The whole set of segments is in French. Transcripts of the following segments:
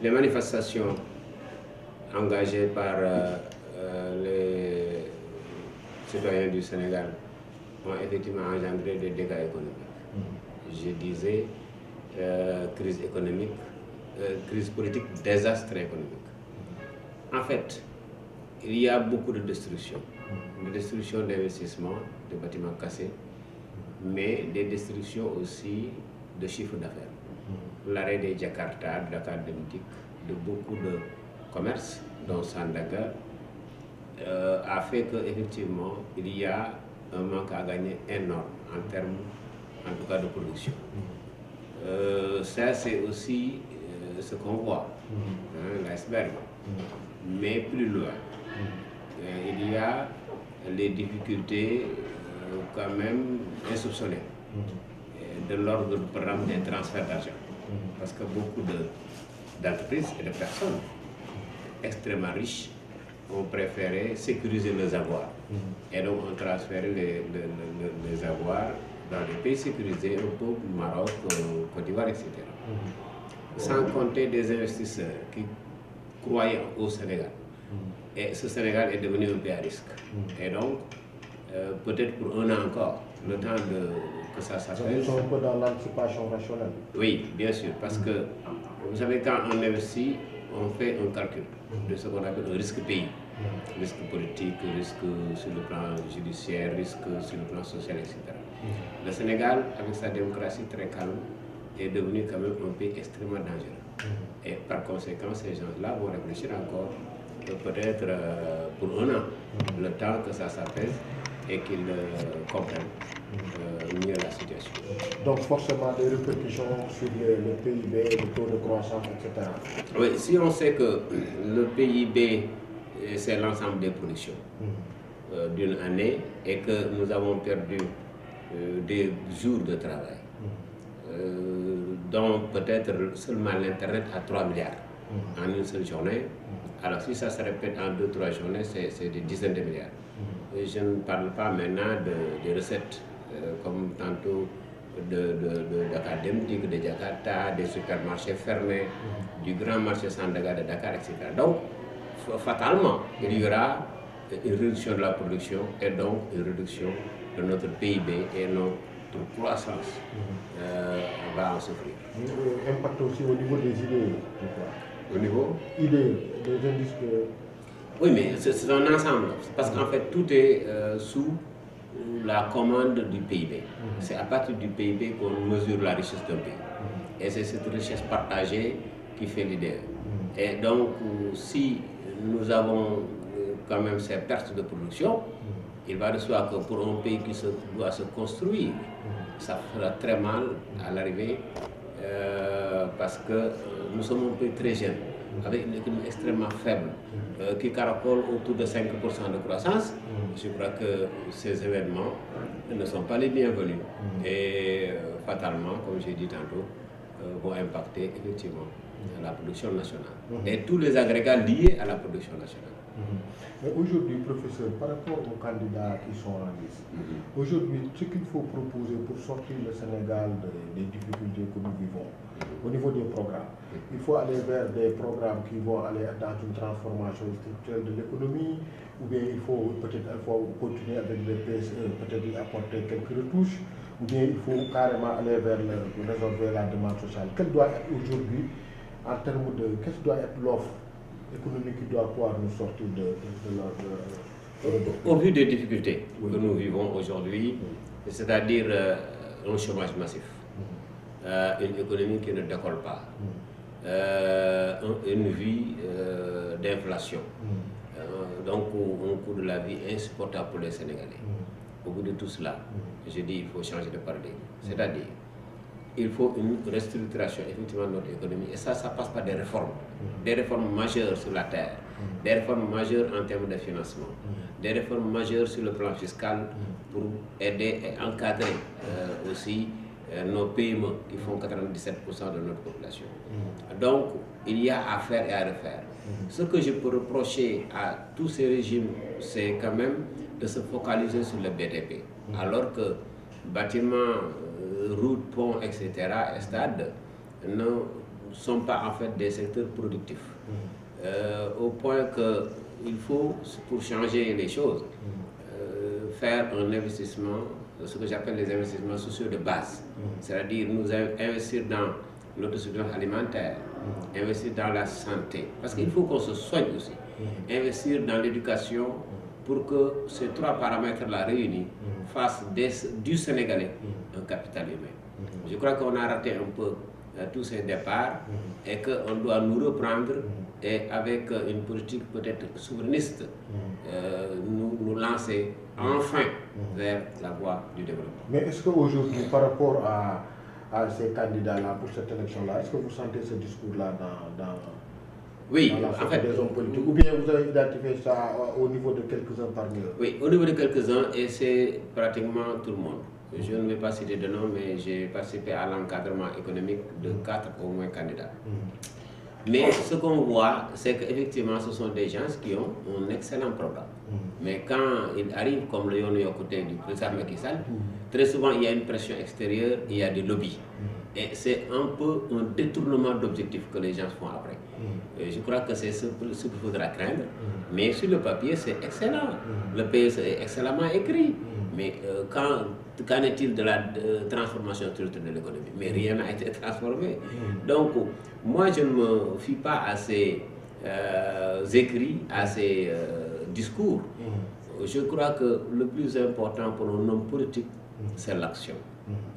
Les manifestations engagées par les citoyens du Sénégal ont effectivement engendré des dégâts économiques. Je disais crise économique, crise politique, désastre économique. En fait, il y a beaucoup de destruction d'investissements, de bâtiments cassés, mais des destructions aussi de chiffre d'affaires. L'arrêt des Jakarta, de Dakar Dem-Dikk, de beaucoup de commerces, dont Sandaga, a fait qu'effectivement, il y a un manque à gagner énorme en termes, en tout cas, de production. Ça, c'est aussi ce qu'on voit, l'iceberg. Mais plus loin, il y a les difficultés quand même insoupçonnées de l'ordre du programme des transferts d'argent. Parce que beaucoup d'entreprises et de personnes extrêmement riches ont préféré sécuriser leurs avoirs. Et donc ont transféré les avoirs dans des pays sécurisés, au Maroc, Côte d'Ivoire, etc. Sans compter des investisseurs qui croyaient au Sénégal. Et ce Sénégal est devenu un pays à risque. Et donc, peut-être pour un an encore, le temps que ça s'appelle. Ils sont un peu dans l'anticipation rationnelle. Oui, bien sûr, parce que vous savez, quand on investit, on fait un calcul de ce qu'on appelle un risque pays. Risque politique, risque sur le plan judiciaire, risque sur le plan social, etc. Le Sénégal, avec sa démocratie très calme, est devenu quand même un pays extrêmement dangereux. Et par conséquent, ces gens-là vont réfléchir encore, peut-être pour un an, le temps que ça s'apaise et qu'ils comprennent mieux la situation. Donc forcément des répercussions sur le PIB, le taux de croissance, etc. Oui, si on sait que le PIB, c'est l'ensemble des productions d'une année et que nous avons perdu des jours de travail, dont peut-être seulement l'Internet a 3 milliards en une seule journée. Alors si ça se répète en 2-3 journées, c'est des dizaines de milliards. Et je ne parle pas maintenant des recettes, comme tantôt de Dakar Dem-Dikk, de Jakarta, des supermarchés fermés, du grand marché Sandaga de Dakar, etc. Donc, fatalement, il y aura une réduction de la production et donc une réduction de notre PIB et notre croissance va en souffrir. Impact aussi au niveau des idées. Au niveau idées, des indices que... Oui, mais c'est un ensemble, parce qu'en fait tout est sous la commande du PIB. C'est à partir du PIB qu'on mesure la richesse d'un pays. Et c'est cette richesse partagée qui fait l'idée. Et donc, si nous avons quand même ces pertes de production, il va de soi que pour un pays qui doit se construire, ça fera très mal à l'arrivée parce que nous sommes un pays très jeune, avec une économie extrêmement faible, qui caracole autour de 5% de croissance. Je crois que ces événements ne sont pas les bienvenus et fatalement, comme j'ai dit tantôt, vont impacter effectivement la production nationale et tous les agrégats liés à la production nationale. Mais aujourd'hui, professeur, par rapport aux candidats qui sont en liste, aujourd'hui, ce qu'il faut proposer pour sortir le Sénégal des difficultés que nous vivons, au niveau des programmes, il faut aller vers des programmes qui vont aller dans une transformation structurelle de l'économie, ou bien il faut peut-être continuer avec les PSE, peut-être y apporter quelques retouches, ou bien il faut carrément aller vers résorber la demande sociale. Quelle doit être aujourd'hui, en termes de, qu'est-ce que doit être l'offre économique qui doit pouvoir nous sortir de Au vu des difficultés que nous vivons aujourd'hui, c'est-à-dire un chômage massif, une économie qui ne décolle pas, une vie d'inflation, donc un coût de la vie insupportable pour les Sénégalais. Au bout de tout cela, je dis qu'il faut changer de paradigme, c'est-à-dire il faut une restructuration effectivement de notre économie et ça passe par des réformes majeures sur la terre, des réformes majeures en termes de financement, des réformes majeures sur le plan fiscal pour aider et encadrer aussi nos PME qui font 97% de notre population. Donc il y a à faire et à refaire. Ce que je peux reprocher à tous ces régimes, c'est quand même de se focaliser sur le BTP, alors que bâtiments, routes, ponts, etc., et stades sont pas en fait des secteurs productifs. Au point qu'il faut, pour changer les choses, faire un investissement, ce que j'appelle les investissements sociaux de base. C'est-à-dire nous investir dans l'autosuffisance alimentaire, investir dans la santé, parce qu'il faut qu'on se soigne aussi, investir dans l'éducation pour que ces trois paramètres-là réunis fassent du Sénégalais un capital humain. Je crois qu'on a raté un peu tous ces départs et qu'on doit nous reprendre et avec une politique peut-être souverainiste, nous lancer enfin vers la voie du développement. Mais est-ce qu'aujourd'hui, par rapport à ces candidats-là pour cette élection-là, est-ce que vous sentez ce discours-là oui, dans la en fait, des hommes politiques, ou bien vous avez identifié ça au niveau de quelques-uns parmi eux? Oui, au niveau de quelques-uns, et c'est pratiquement tout le monde. Je ne vais pas citer de nom, mais j'ai participé à l'encadrement économique de 4 au moins candidats. Mais ce qu'on voit, c'est qu'effectivement, ce sont des gens qui ont un excellent programme. Mais quand ils arrivent, comme le Yono côté du président Macky Sall, très souvent il y a une pression extérieure, il y a des lobbies. Et c'est un peu un détournement d'objectifs que les gens font après. Je crois que c'est ce qu'il faudra craindre. Mais sur le papier, c'est excellent. Le PSE est excellemment écrit. Mais qu'en est-il de la transformation structurelle de l'économie? Mais rien n'a été transformé. Donc, moi, je ne me fie pas à ces écrits, à ces discours. Je crois que le plus important pour un homme politique, c'est l'action.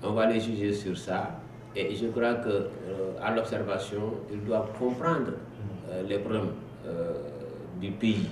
On va les juger sur ça. Et je crois qu'à l'observation, ils doivent comprendre les problèmes du pays.